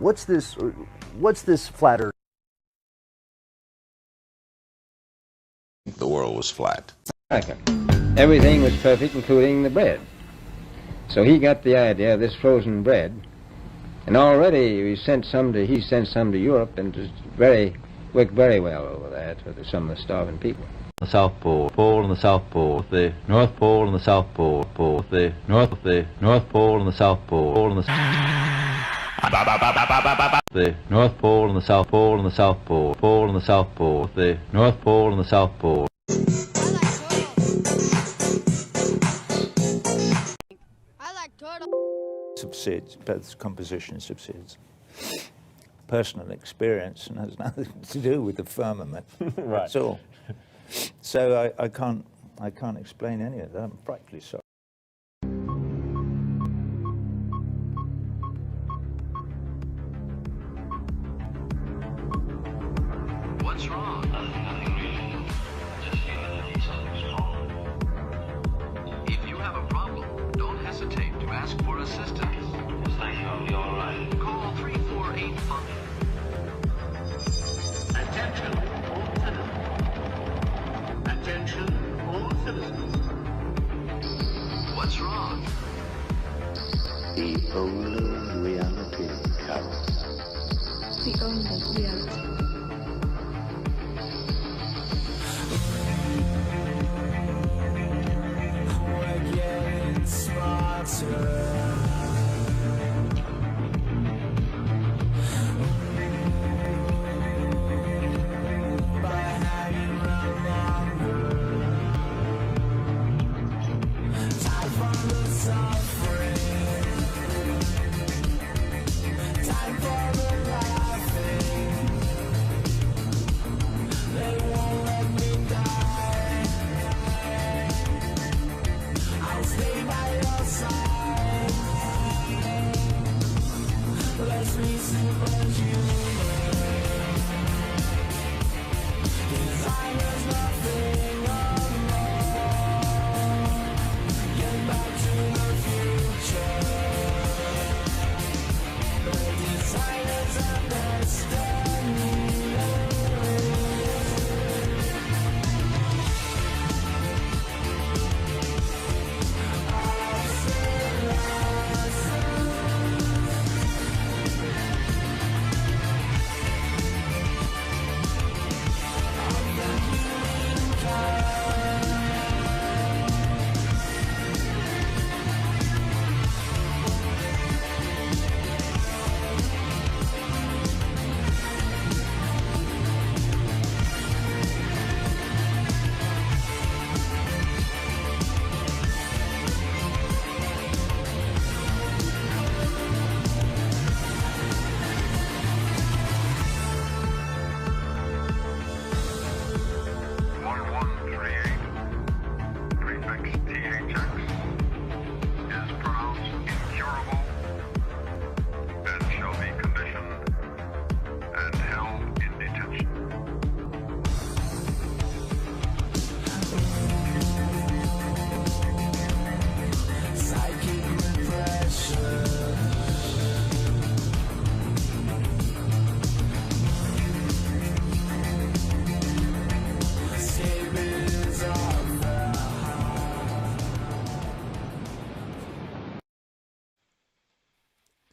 What's this flat Earth? The world was flat. Everything was perfect, including the bread. So he got the idea of this frozen bread, and already he sent some to Europe, and it worked very well over there for some of the starving people. The South Pole and the South Pole, the North Pole and the South Pole, the North Pole and the South Pole, and the North Pole and the South Pole and the South Pole, and the South Pole, the North Pole and the South Pole. I like turtle. Subsides, both composition subsides. Personal experience and has nothing to do with the firmament. Right. That's all. So I can't explain any of that. I'm frightfully sorry. What's wrong? Nothing really. Just feeling that something's wrong. If you have a problem, don't hesitate to ask for assistance. Just think you'll be all right. Call 348-FUNK. Attention, all citizens. Attention, all citizens. What's wrong? The only reality counts. The only reality. We're getting smarter.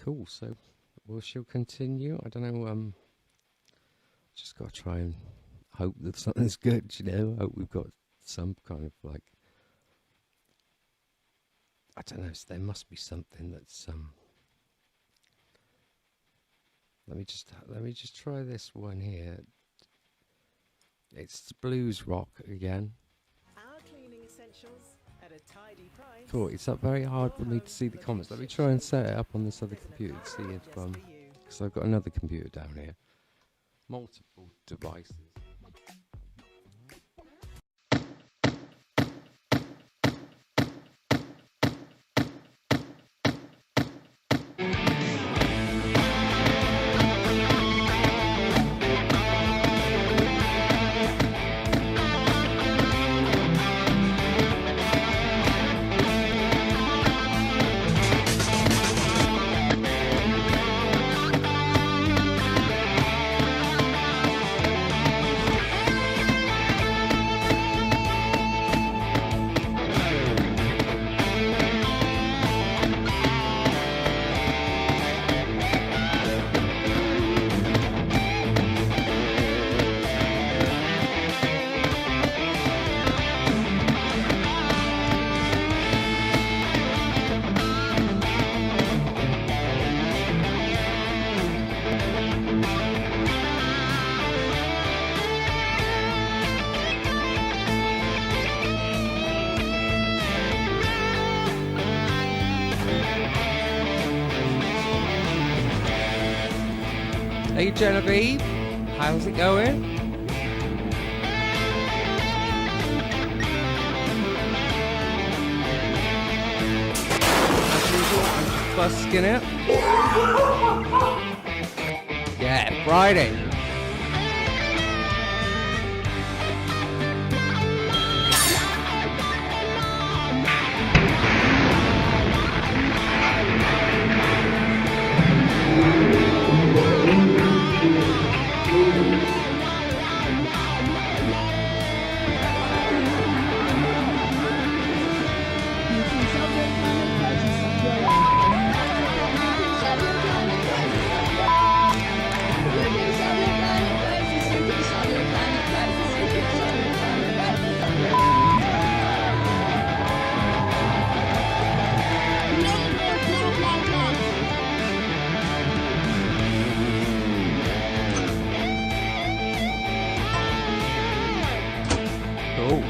Cool, so we shall continue. I don't know, just got to try and hope that something's good, you know. Hope we've got some kind of, like, I don't know, there must be something that's, let me just try this one here. It's blues rock again. Our cleaning essentials at a tidy price. Cool, it's up very hard for me to see the comments. Let me try and set it up on this other computer to see if, because I've got another computer down here. Multiple devices. Hey Genevieve, how's it going? As usual, I'm just busking it. Yeah, Friday. Cool.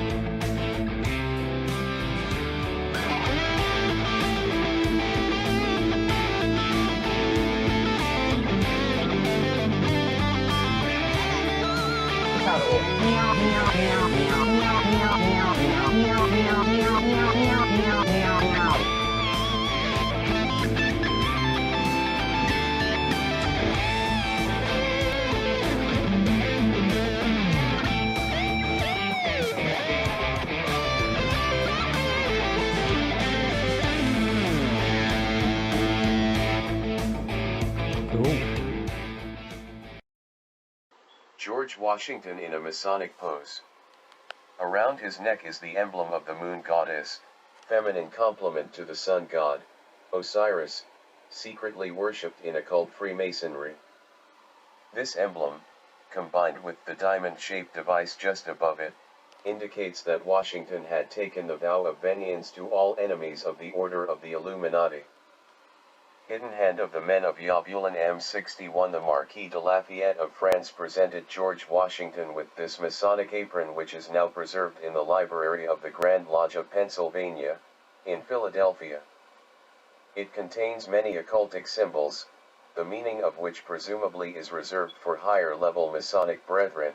George Washington in a Masonic pose. Around his neck is the emblem of the moon goddess, feminine complement to the sun god, Osiris, secretly worshipped in occult Freemasonry. This emblem, combined with the diamond-shaped device just above it, indicates that Washington had taken the vow of vengeance to all enemies of the Order of the Illuminati. Hidden Hand of the Men of Yavulin M61. The Marquis de Lafayette of France presented George Washington with this Masonic apron, which is now preserved in the library of the Grand Lodge of Pennsylvania, in Philadelphia. It contains many occultic symbols, the meaning of which presumably is reserved for higher-level Masonic brethren.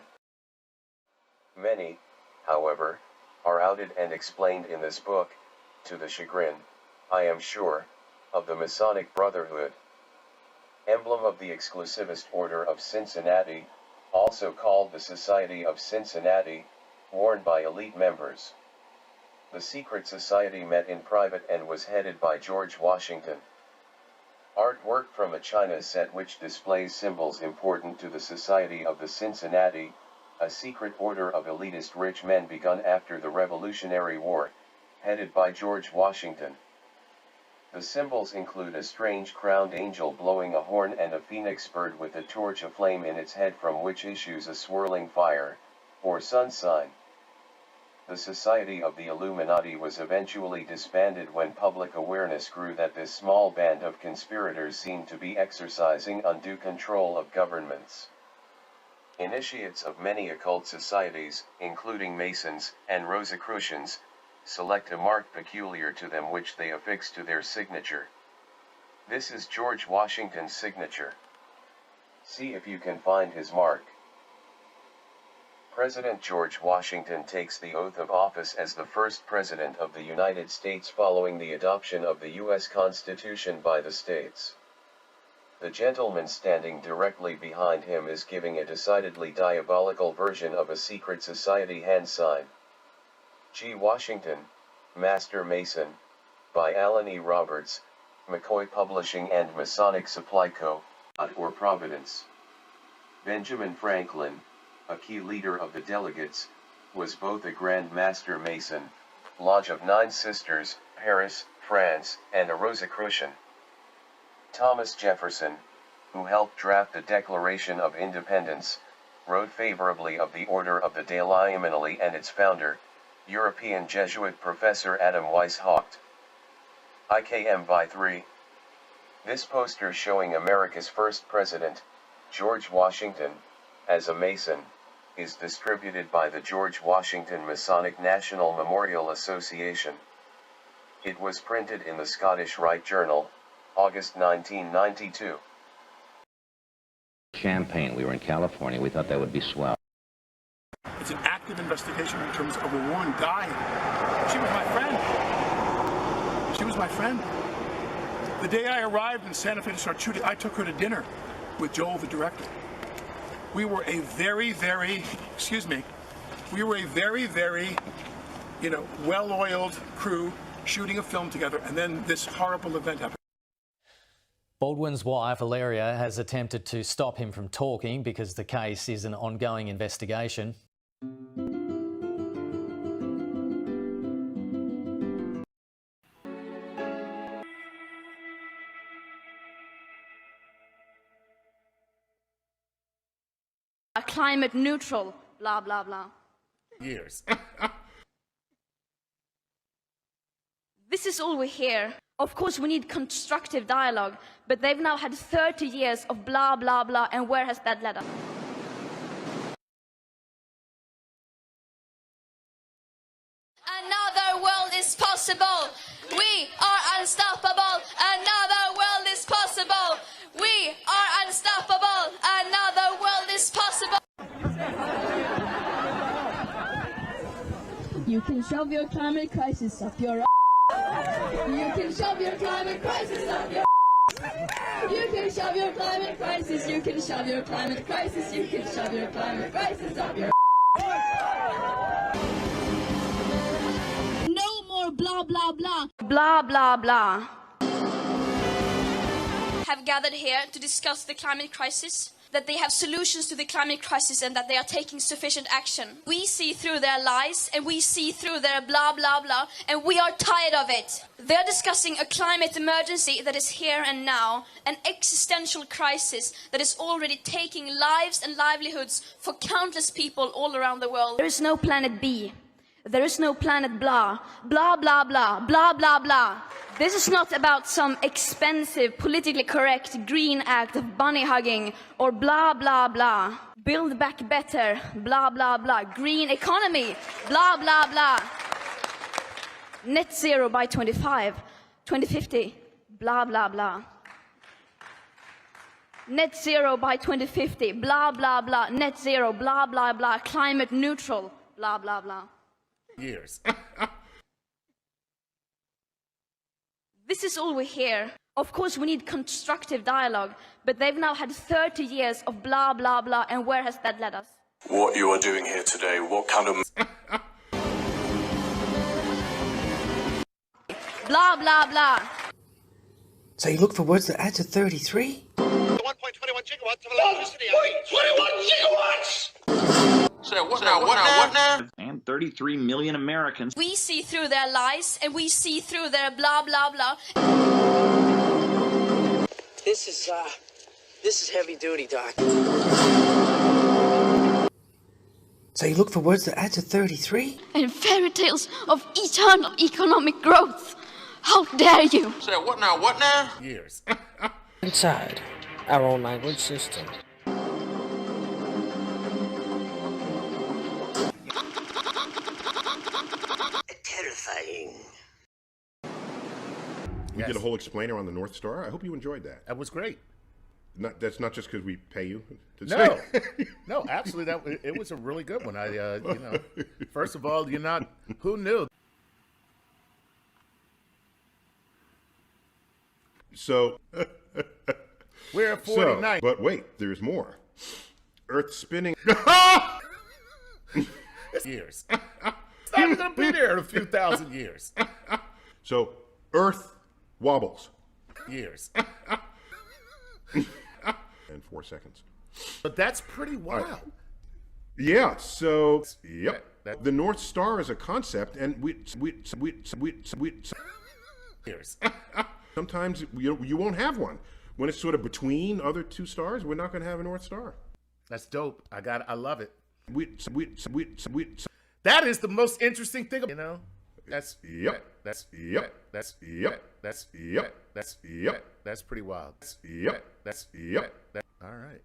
Many, however, are outed and explained in this book, to the chagrin, I am sure, of the Masonic Brotherhood. Emblem of the Exclusivist Order of Cincinnati, also called the Society of Cincinnati, worn by elite members. The secret society met in private and was headed by George Washington. Artwork from a China set which displays symbols important to the Society of the Cincinnati, a secret order of elitist rich men begun after the Revolutionary War, headed by George Washington. The symbols include a strange crowned angel blowing a horn and a phoenix bird with a torch aflame in its head from which issues a swirling fire, or sun sign. The Society of the Illuminati was eventually disbanded when public awareness grew that this small band of conspirators seemed to be exercising undue control of governments. Initiates of many occult societies, including Masons and Rosicrucians, select a mark peculiar to them which they affix to their signature. This is George Washington's signature. See if you can find his mark. President George Washington takes the oath of office as the first President of the United States following the adoption of the U.S. Constitution by the states. The gentleman standing directly behind him is giving a decidedly diabolical version of a secret society hand sign. G. Washington, Master Mason, by Alan E. Roberts, McCoy Publishing and Masonic Supply Co., or Providence. Benjamin Franklin, a key leader of the delegates, was both a Grand Master Mason, Lodge of Nine Sisters, Paris, France, and a Rosicrucian. Thomas Jefferson, who helped draft the Declaration of Independence, wrote favorably of the Order of the Deliuminally and its founder, European Jesuit Professor Adam Weishaupt. IKM by 3. This poster showing America's first president, George Washington, as a Mason, is distributed by the George Washington Masonic National Memorial Association. It was printed in the Scottish Rite Journal, August 1992. Champagne. We were in California. We thought that would be swell. It's an active investigation in terms of a woman dying. She was my friend. She was my friend. The day I arrived in Santa Fe to start shooting, I took her to dinner with Joel, the director. We were a very, very, we were a very, very, well-oiled crew shooting a film together, and then this horrible event happened. Baldwin's wife, Valeria, has attempted to stop him from talking because the case is an ongoing investigation. Climate neutral, blah, blah, blah. Years. This is all we hear. Of course, we need constructive dialogue, but they've now had 30 years of blah, blah, blah, and where has that led us? Another world is possible. We are unstoppable. Another world is possible. We are unstoppable. Another world is possible. You can shove your climate crisis up your You can shove your climate crisis up your You can shove your climate crisis. You can shove your climate crisis. You can shove your climate crisis up your No more blah blah blah. Blah, blah, blah. Have gathered here to discuss the climate crisis, that they have solutions to the climate crisis and that they are taking sufficient action. We see through their lies and we see through their blah, blah, blah, and we are tired of it. They're discussing a climate emergency that is here and now, an existential crisis that is already taking lives and livelihoods for countless people all around the world. There is no planet B. There is no planet blah, blah, blah, blah, blah, blah, blah. This is not about some expensive, politically correct green act of bunny hugging or blah, blah, blah. Build back better, blah, blah, blah. Green economy, blah, blah, blah. Net zero by 2050, blah, blah, blah. Net zero by 2050, blah, blah, blah. Net zero, blah, blah, blah. Climate neutral, blah, blah, blah. Years. This is all we hear. Of course, we need constructive dialogue, but they've now had 30 years of blah, blah, blah, and where has that led us? What you are doing here today, what kind of... Blah, blah, blah. So you look for words that add to 33? 1.21 gigawatts of electricity. 1.21 gigawatts! So what now? And 33 million Americans. We see through their lies and we see through their blah, blah, blah. This is heavy duty, Doc. So you look for words that add to 33? And fairy tales of eternal economic growth. How dare you? So what now? Years. Inside our own language system. Terrifying. We did a whole explainer on the North Star. I hope you enjoyed that. That was great. That's not just because we pay you to No, say. no, absolutely. It was a really good one. First of all, who knew? So we're at 49. But wait, there's more. Earth spinning. Years. It's not even going to be there in a few thousand years. So Earth wobbles. Years. And 4 seconds. But that's pretty wild. Right. Yeah. So yep. The North Star is a concept, and we years. Sometimes you won't have one. When it's sort of between other two stars, we're not going to have a North Star. That's dope. I love it. That is the most interesting thing, That's That's pretty wild. All right.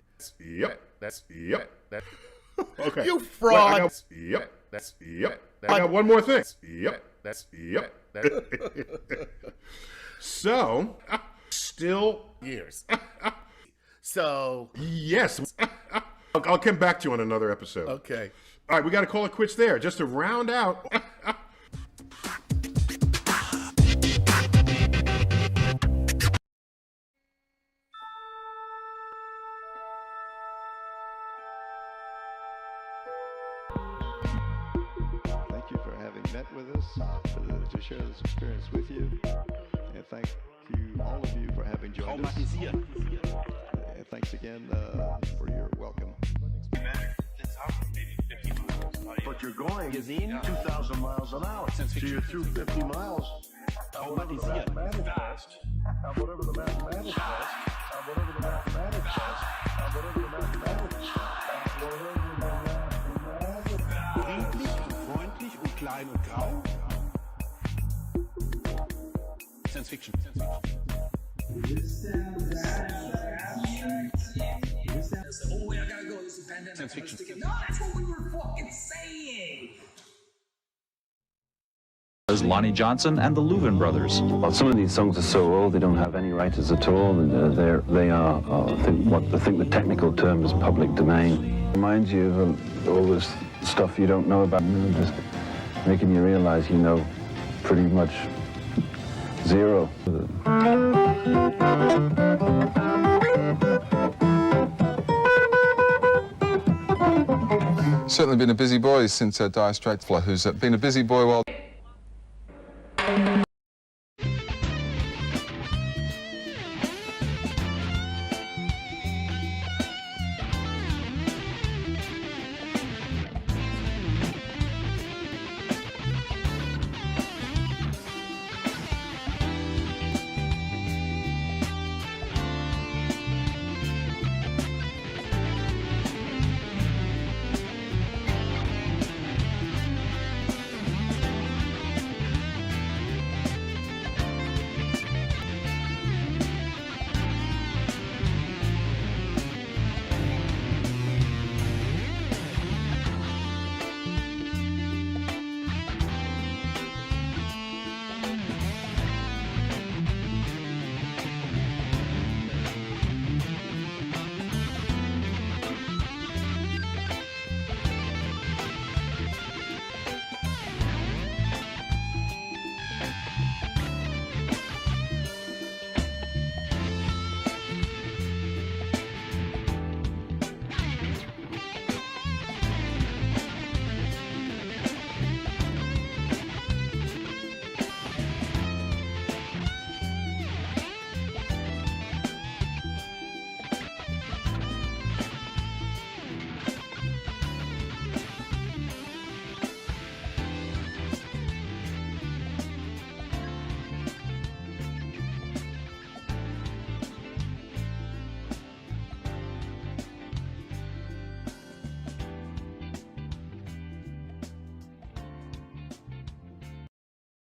Okay. You fraud. I got one more thing. So, still years. So Yes. I'll come back to you on another episode. okay. All right, we got to call it quits there. Just to round out. Thank you for having met with us, to share this experience with you. And thank you, all of you, for having joined us. And thanks again for your welcome. But you're going 2,000 miles an hour. So you're through 50 miles. Fast. Whatever the mathematics says. Whatever the mathematics says. Whatever the mathematics says. Friedlich und freundlich und klein und grau. Science Fiction. Oh, I gotta go. This is pandemic. Science fiction. No, that's what we were fucking saying. As Lonnie Johnson and the Louvin brothers. Well, some of these songs are so old they don't have any writers at all. They are I think the technical term is public domain. Reminds you of all this stuff you don't know about, just making you realize you know pretty much zero. Certainly been a busy boy since Dire Straits, who's been a busy boy while...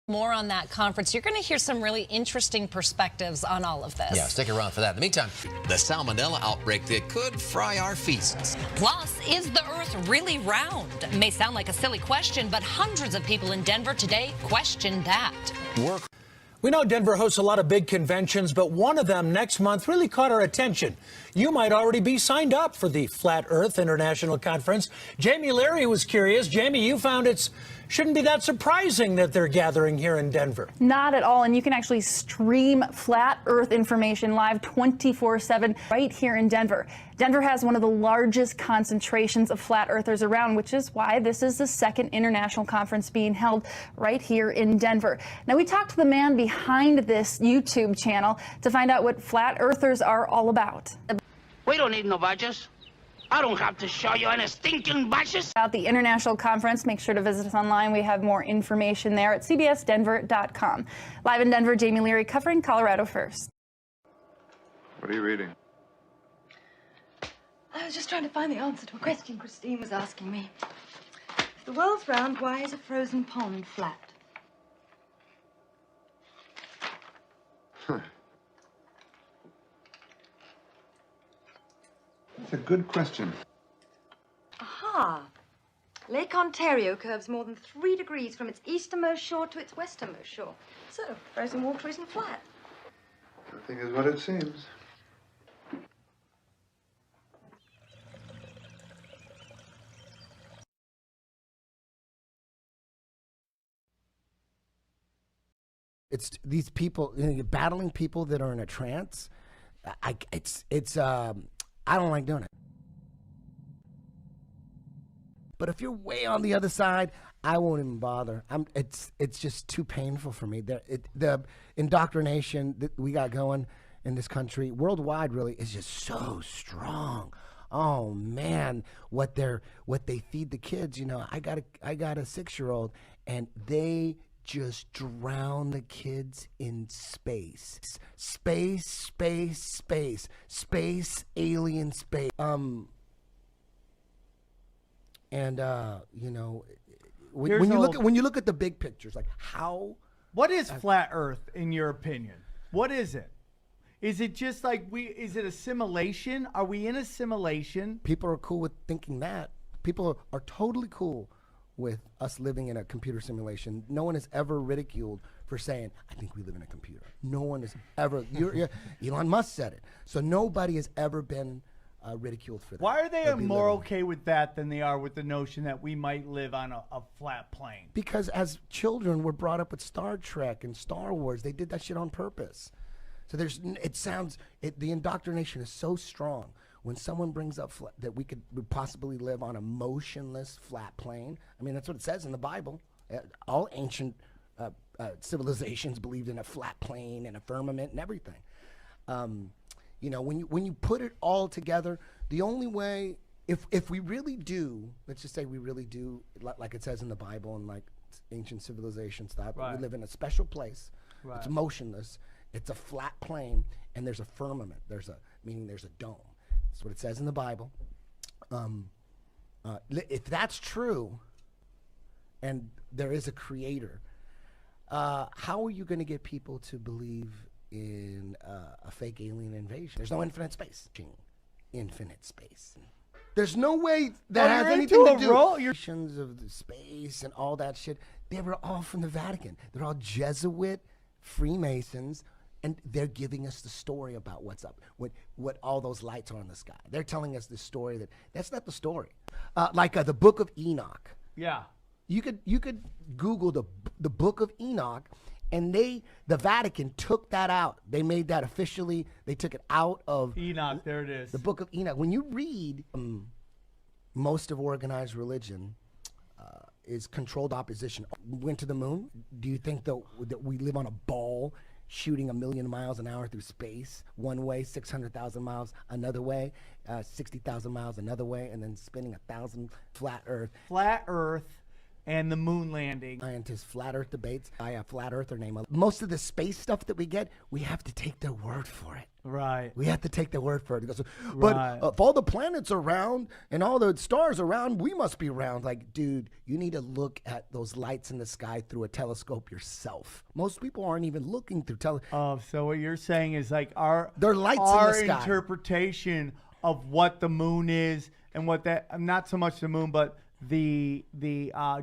More on that conference. You're going to hear some really interesting perspectives on all of this. Yeah, stick around for that. In the meantime, the salmonella outbreak that could fry our feasts. Plus, is the Earth really round? It may sound like a silly question, but hundreds of people in Denver today question that. We know Denver hosts a lot of big conventions, but one of them next month really caught our attention. You might already be signed up for the Flat Earth International Conference. Jamie Leary was curious. Jamie, you found shouldn't be that surprising that they're gathering here in Denver. Not at all, and you can actually stream Flat Earth information live 24/7 right here in Denver. Denver has one of the largest concentrations of flat earthers around, which is why this is the second international conference being held right here in Denver. Now, we talked to the man behind this YouTube channel to find out what flat earthers are all about. We don't need no badges. I don't have to show you any stinking badges. About the international conference, make sure to visit us online. We have more information there at cbsdenver.com. Live in Denver, Jamie Leary covering Colorado First. What are you reading? I was just trying to find the answer to a question Christine was asking me. If the world's round, why is a frozen pond flat? That's a good question. Aha! Lake Ontario curves more than 3 degrees from its easternmost shore to its westernmost shore. So, frozen water isn't flat. Everything is what it seems. it's these people, you're battling people that are in a trance. I don't like doing it. But if you're way on the other side, I won't even bother. It's just too painful for me. The indoctrination that we got going in this country, worldwide, really, is just so strong. Oh man, what they feed the kids. You know, I got a 6-year-old, and they just drown the kids in space, alien space. You know, when you look at the big pictures, like how. What is flat Earth in your opinion? What is it? Is it just like is it a simulation? Are we in a simulation? People are cool with thinking that. People are totally cool with us living in a computer simulation. No one has ever ridiculed for saying, I think we live in a computer. No one has ever. Elon Musk said it. So nobody has ever been ridiculed for that. Why are they more okay with that than they are with the notion that we might live on a flat plane? Because as children, we're brought up with Star Trek and Star Wars. They did that shit on purpose. So the indoctrination is so strong. When someone brings up that we could possibly live on a motionless flat plane, I mean, that's what it says in the Bible. All ancient civilizations believed in a flat plane and a firmament and everything. You know, when you put it all together, the only way, if we really do, let's just say we really do, like it says in the Bible and like ancient civilizations thought, we live in a special place. It's motionless. It's a flat plane, and there's a firmament. Meaning there's a dome. That's what it says in the Bible. If that's true, and there is a creator, how are you going to get people to believe in a fake alien invasion? There's no infinite space. Infinite space. There's no way that has anything to do with of the space and all that shit. They were all from the Vatican. They're all Jesuit Freemasons. And they're giving us the story about what's up, what all those lights are in the sky. They're telling us the story that's not the story. Like the Book of Enoch. Yeah. You could Google the Book of Enoch, and the Vatican took that out. They made that officially. They took it out of Enoch. There it is. The Book of Enoch. When you read most of organized religion is controlled opposition. Went to the moon. Do you think that we live on a ball? Shooting 1,000,000 miles an hour through space, one way, 600,000 miles another way, 60,000 miles another way, and then spinning 1,000 flat Earth. Flat Earth and the moon landing. Scientists, flat Earth debates. I have flat Earther name. Most of the space stuff that we get, we have to take their word for it. Right. We have to take their word for it. But if all the planets are round and all the stars are round, we must be round. Like, dude, you need to look at those lights in the sky through a telescope yourself. Most people aren't even looking through telescopes. So what you're saying is like our interpretation of what the moon is and what that, not so much the moon, but the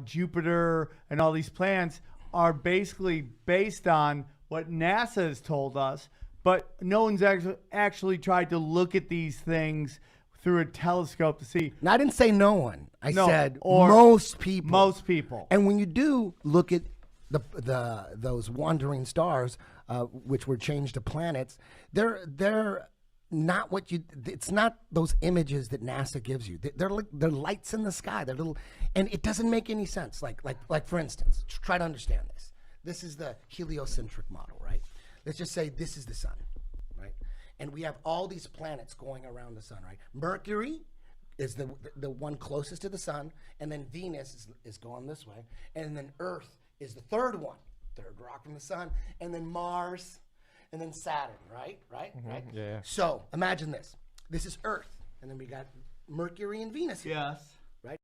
Jupiter and all these planets are basically based on what NASA has told us. But no one's actually tried to look at these things through a telescope to see. Now, I didn't say no one. I said most people. Most people. And when you do look at those wandering stars, which were changed to planets, they're not what you. It's not those images that NASA gives you. They're lights in the sky. They're little, and it doesn't make any sense. Like for instance, try to understand this. This is the heliocentric model, right? Let's just say this is the sun, right? And we have all these planets going around the sun, right? Mercury is the one closest to the sun, and then Venus is going this way, and then Earth is the third rock from the sun, and then Mars, and then Saturn, right? Right? Yeah. So imagine this. This is Earth, and then we got Mercury and Venus here. Yes. Right?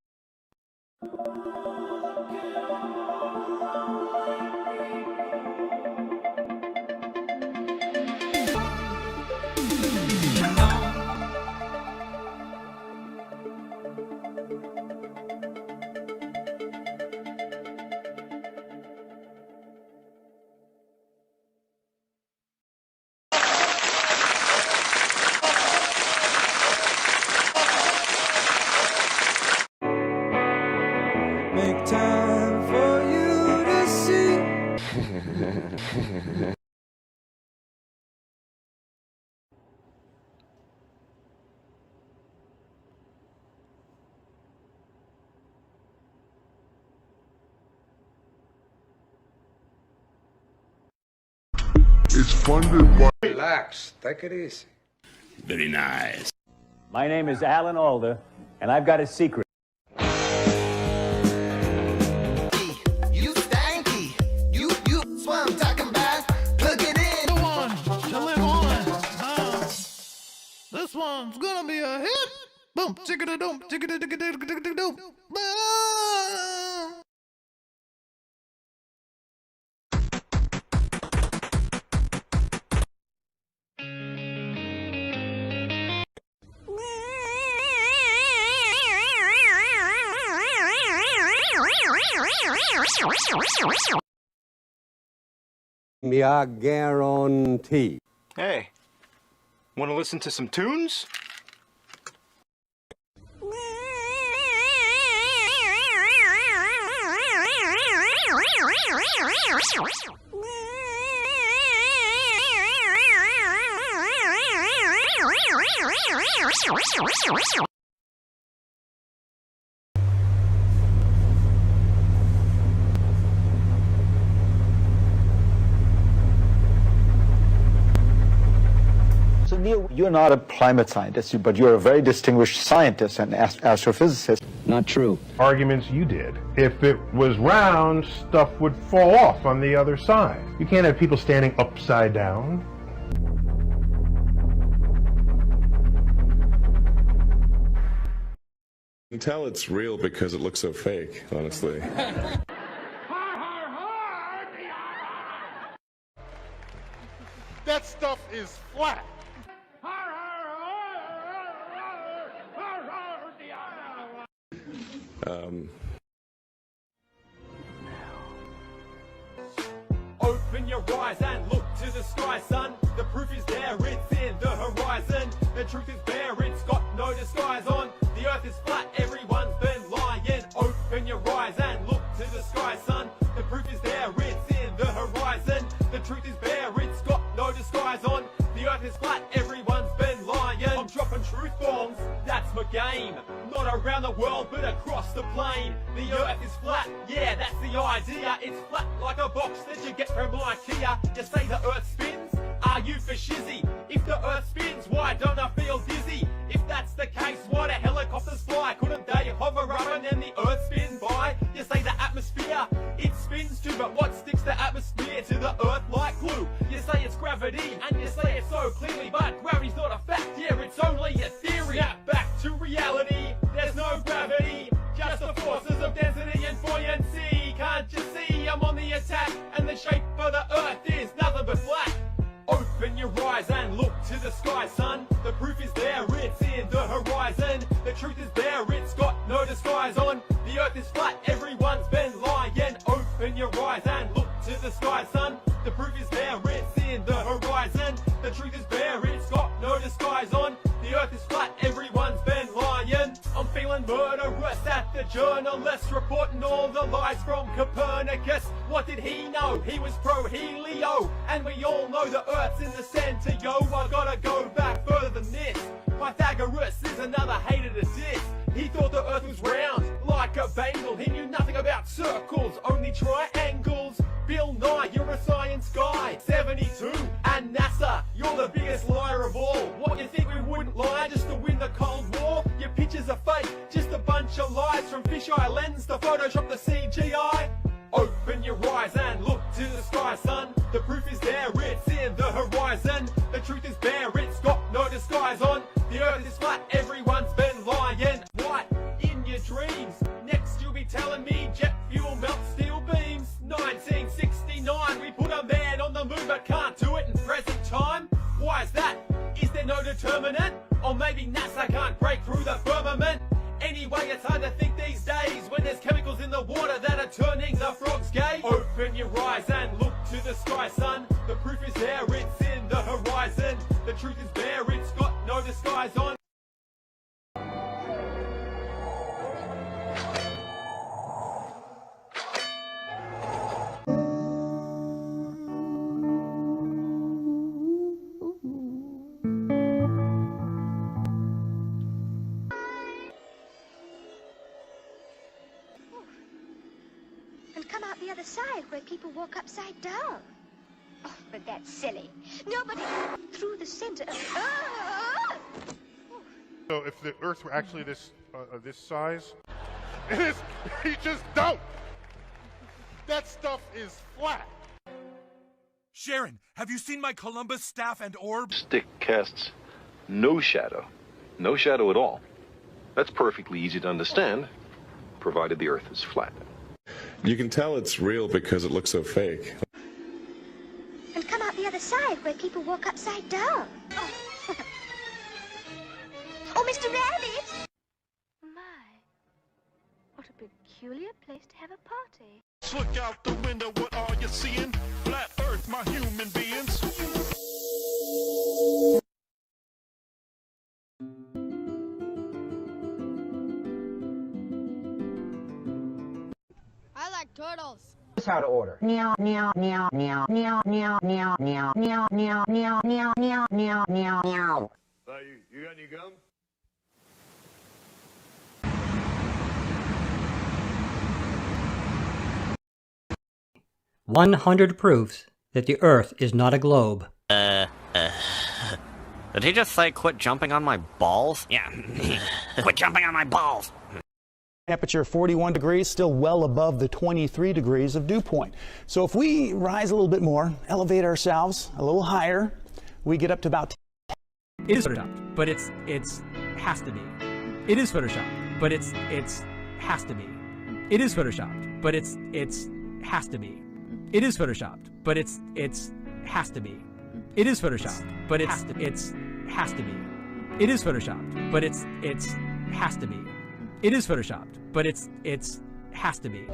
Make is funded by... Relax, take it easy. Very nice. My name is Alan Alda, and I've got a secret. You stanky. You, that's what I'm talking about. Plug it in. The one to live on. This one's gonna be a hit. Boom, chicka-da-doom, chicka-da-doom. Me, I guarantee. Hey, want to listen to some tunes? So Neil, you're not a climate scientist, but you're a very distinguished scientist and astrophysicist. Not true. Arguments you did. If it was round, stuff would fall off on the other side. You can't have people standing upside down. You can tell it's real because it looks so fake, honestly. That stuff is flat. Open your eyes and look to the sky, son. The proof is there, it's in the horizon. The truth is bare, it's got no disguise on. The earth is flat, everyone's been lying. Open your eyes and look to the sky, son. The proof is there, it's in the horizon. The truth is bare, it's got no disguise on. The earth is flat, everyone's been lying. I'm dropping truth bombs, that's my game. Not around the world, but across the plane. The earth is flat, yeah, that's the idea. It's flat like a box that you get from IKEA. You say the earth spins? Are you for shizzy? If the earth spins, why don't I feel dizzy? If that's the case, why do helicopters fly? Couldn't they hover up and then the earth spin by? You say the atmosphere, it spins too, but what sticks the atmosphere to the earth like glue? You say it's gravity, and you say it so clearly, but gravity's not a fact, yeah, it's only a theory. Snap back to reality, there's no gravity, just the forces of density and buoyancy. Can't you see I'm on the attack, and the shape of the earth is nothing but flat? Open your eyes and look to the sky, son. The proof is there, it's in the horizon. The truth is there, it's got no disguise on. The earth is flat, everyone's been lying. Open your eyes and look to the sky, son. The proof is there, it's in the horizon. The truth is bare, it's got no disguise on. The earth is flat, everyone's been lying. I'm feeling murderous at the journalists, reporting all the lies from Copernicus. What did he know? He was pro-helio, and we all know the earth's in the center, yo. I gotta go back further than this. Pythagoras is another hater to diss. He thought the earth was round, like a bagel. He knew nothing about circles, only triangles. Bill Nye, you're a science guy. 72, and NASA, you're the biggest liar of all. What, you think we wouldn't lie just to win the Cold War? Your pictures are fake, just a bunch of lies. From fisheye lens to Photoshop the CGI. Open your eyes and look to the sky, son. The proof is there, it's in the horizon. The truth is bare, it's got no disguise on. The earth is flat, everyone's been lying. What? In your dreams. Next you'll be telling me jet fuel melts steel beams. 1969, we put a man on the moon but can't do it in present time. Why is that? Is there no determinant? Or maybe NASA can't break through the firmament? Anyway, it's hard to think these days when there's chemicals in the water that are turning the frogs gay. Open your eyes and look to the sky, son. The proof is there, it's in the horizon. The truth is bare, it's got no disguise on. And come out the other side where people walk upside down. Oh, but that's silly. Nobody through the center of the Earth. So if the Earth were actually this size, it is. You just don't. That stuff is flat. Sharon, have you seen my Columbus staff and orb? Stick casts no shadow. No shadow at all. That's perfectly easy to understand, provided the Earth is flat. You can tell it's real because it looks so fake. And come out the other side where people walk upside down. Oh, oh Mr. Rabbit! My, what a peculiar place to have a party. Look out the window, what are you seeing? Flat Earth, my human beings. I like turtles. Here's how to order. Meow, meow, meow, meow, meow, meow, meow, meow, meow, meow, meow, meow, meow, meow, meow, meow. You got any gum? "100 proofs that the Earth is not a globe." Did he just say quit jumping on my balls? Yeah. Quit jumping on my balls. Temperature 41 degrees, still well above the 23 degrees of dew point. So if we rise a little bit more, elevate ourselves a little higher, we get up to about. It is photoshopped, but it's has to be. It is photoshopped, but it's has to be. It is photoshopped, but it's has to be. It is photoshopped, but it's has to be. It is photoshopped, but it's has to be. It is photoshopped, but it's has to be. It is photoshopped, but it's has to be.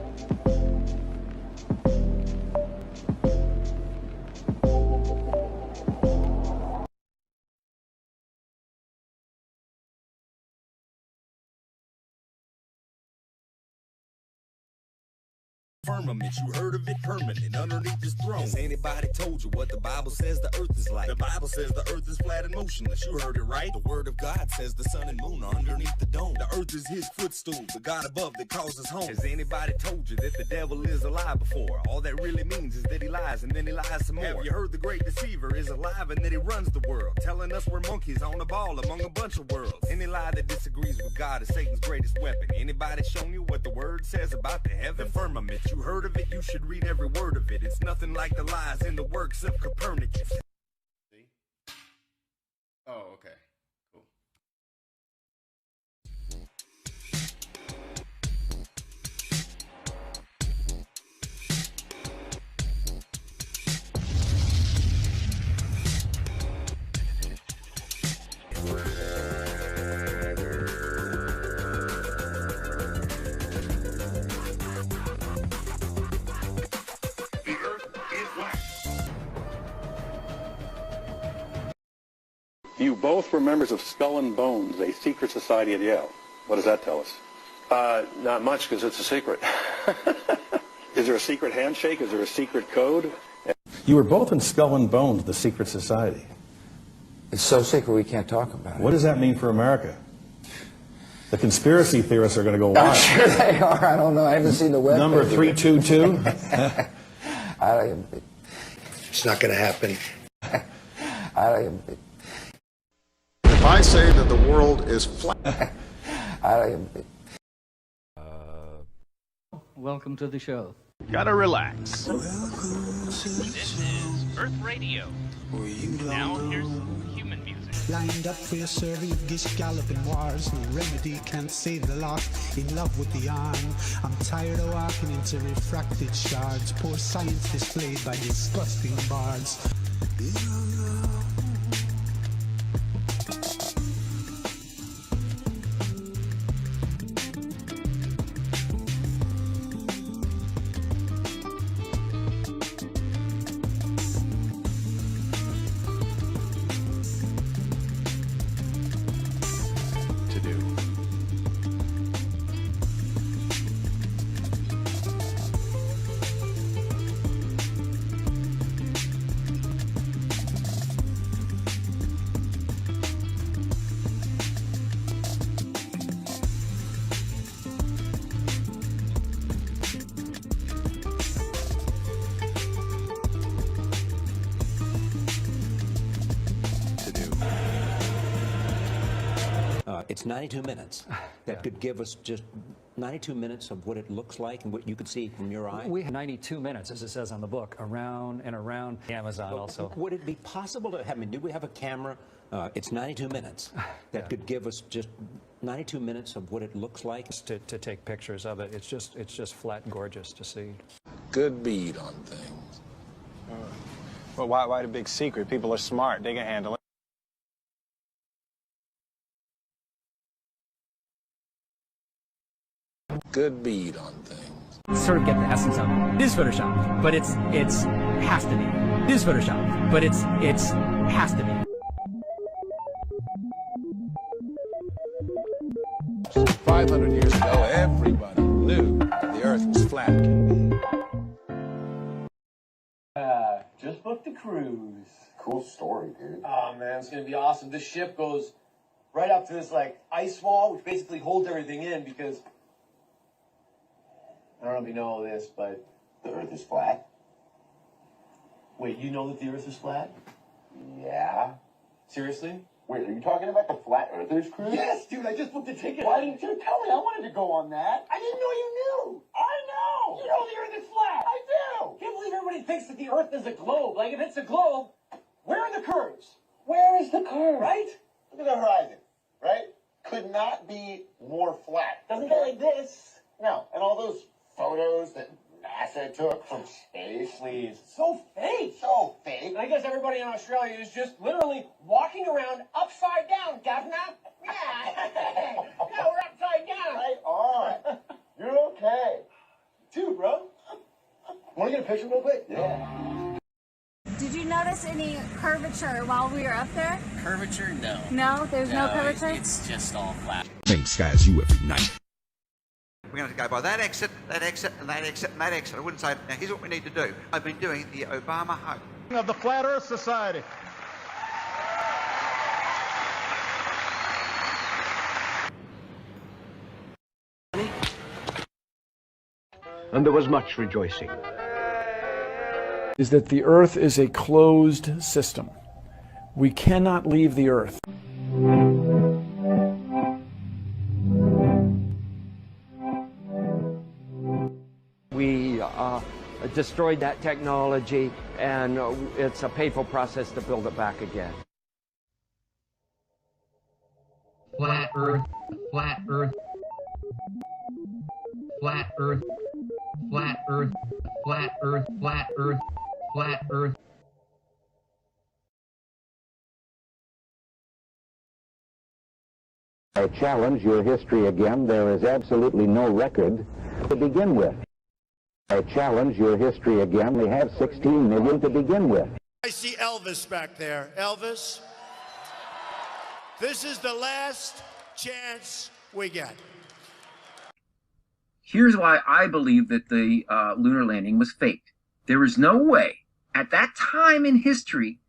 Firmament, you heard of it, permanent, underneath his throne. Has anybody told you what the Bible says the earth is like? The Bible says the earth is flat and motionless, you heard it right. The word of God says the sun and moon are underneath the dome. The earth is his footstool, the God above that calls us home. Has anybody told you that the devil is a lie before? All that really means is that he lies and then he lies some more. Have you heard the great deceiver is alive and that he runs the world, telling us we're monkeys on a ball among a bunch of worlds. Any lie that disagrees with God is Satan's greatest weapon. Anybody shown you what the word says about the heaven? The firmament, you heard of it, you should read every word of it. It's nothing like the lies in the works of Copernicus. See? Oh, okay. Cool. You both were members of Skull and Bones, a secret society at Yale. What does that tell us? Not much, because it's a secret. Is there a secret handshake? Is there a secret code? You were both in Skull and Bones, the secret society. It's so secret we can't talk about it. What does that mean for America? The conspiracy theorists are going to go wild. I'm sure they are. I don't know. I haven't seen the web. Number 322? It's not going to happen. If I say that the world is flat. Welcome to the show. Gotta relax. This is Earth Radio. Now here's human music. Lined up for your survey of gish galloping wars. No remedy can't save the lost. In love with the yarn. I'm tired of walking into refracted shards. Poor science displayed by disgusting bards. It's 92 minutes. That could give us just 92 minutes of what it looks like and what you could see from your eye. We have 92 minutes, as it says on the book, around and around Amazon also. Would it be possible to have, I mean, do we have a camera? It's 92 minutes. That could give us just 92 minutes of what it looks like. To take pictures of it. It's just flat gorgeous to see. Good bead on things. Well, why the big secret? People are smart. They can handle it. Good bead on things. Sort of get the essence of it. It is Photoshop, but it's has to be. It is Photoshop, but it's has to be. 500 years ago, everybody knew the Earth was flat. Just booked a cruise. Cool story, dude. Oh man, it's gonna be awesome. This ship goes right up to this like ice wall, which basically holds everything in because I don't know if you know all this, but the Earth is flat. Wait, you know that the Earth is flat? Yeah. Seriously? Wait, are you talking about the Flat Earthers cruise? Yes, dude, I just booked a ticket. Why didn't you tell me? I wanted to go on that. I didn't know you knew. I know. You know the Earth is flat. I do. Can't believe everybody thinks that the Earth is a globe. Like, if it's a globe, where are the curves? Where is the curve? Right? Look at the horizon, right? Could not be more flat. Doesn't go like this. No, and all those photos that NASA took from space. Please. So fake. So fake. And I guess everybody in Australia is just literally walking around upside down, Governor. Yeah. Yeah, we're upside down. Right on. You're okay. Too, bro. Want to get a picture real quick? Yeah. Did you notice any curvature while we were up there? Curvature? No. No? There's no curvature? It's just all flat. Same sky as you every night. We're going to go by that exit, and that exit, and that exit. I wouldn't say, now here's what we need to do. I've been doing the Obama hug. Of the Flat Earth Society. And there was much rejoicing. Is that the Earth is a closed system. We cannot leave the Earth. We destroyed that technology, and it's a painful process to build it back again. Flat Earth, flat Earth, flat Earth, flat Earth, flat Earth, flat Earth, flat Earth. I challenge your history again. There is absolutely no record to begin with. I challenge your history again. We have 16 million to begin with. I see Elvis back there. Elvis, this is the last chance we get. Here's why I believe that the lunar landing was faked. There is no way at that time in history,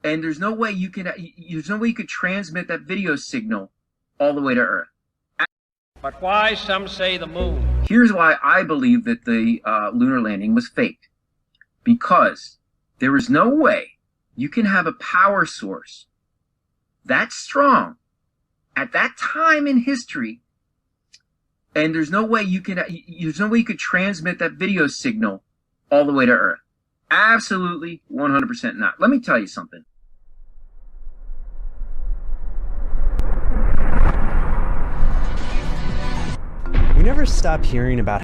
and there's no way you could transmit that video signal all the way to Earth. But why some say the moon? Here's why I believe that the lunar landing was faked. Because there is no way you can have a power source that strong at that time in history, and there's no way you could transmit that video signal all the way to Earth. Absolutely 100% not. Let me tell you something. We never stop hearing about.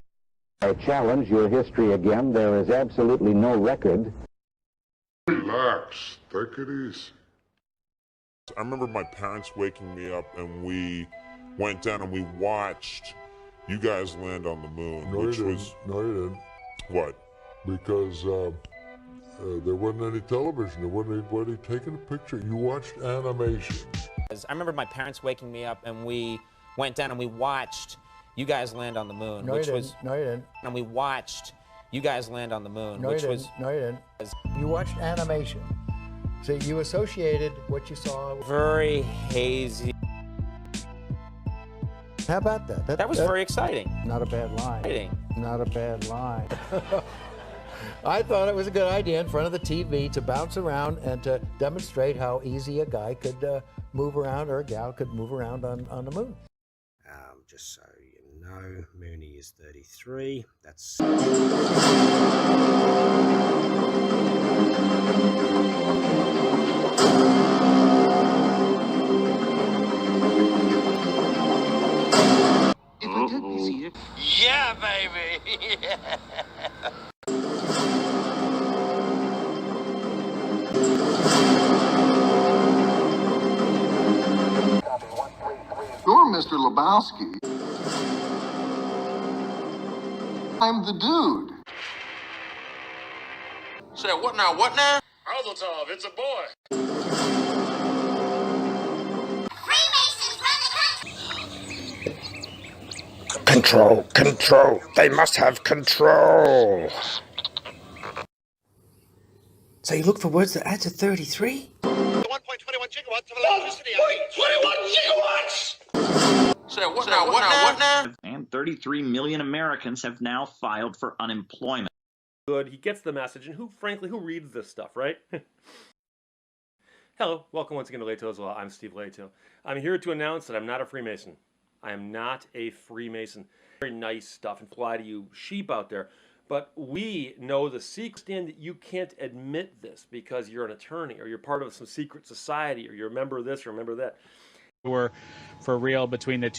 I challenge your history again. There is absolutely no record. Relax. Take it easy. I remember my parents waking me up and we went down and we watched you guys land on the moon. No, which you didn't. was No, you didn't. what? Because there wasn't any television. There wasn't anybody taking a picture. You watched animation. I remember my parents waking me up and we went down and we watched you guys land on the moon, No, which you was didn't. No, you didn't. and we watched you guys land on the moon, No, which you was didn't. No, you didn't. You watched animation. So you associated what you saw. very hazy. How about that? That was very exciting. Not a bad line. Exciting. Not a bad line. I thought it was a good idea in front of the TV to bounce around and to demonstrate how easy a guy could move around, or a gal could move around on the moon. Just so you know, Mooney is 33. That's... If I took this here... Yeah, baby! You're Mr. Lebowski. I'm the dude. Say, what now, what now? Alzotov, it's a boy. Control, control. They must have control. So you look for words that add to 33? 1.21 gigawatts of electricity. 1.21 gigawatts! Say, what now, what now? And 33 million Americans have now filed for unemployment. Good, he gets the message, and who reads this stuff, right? Hello, welcome once again to Leto as well. I'm Steve Leto. I'm here to announce that I'm not a Freemason. I am not a Freemason. Very nice stuff, and fly to you sheep out there. But we know the secret. Understand that you can't admit this because you're an attorney, or you're part of some secret society, or you're a member of this or a member of that. We're for real between the two.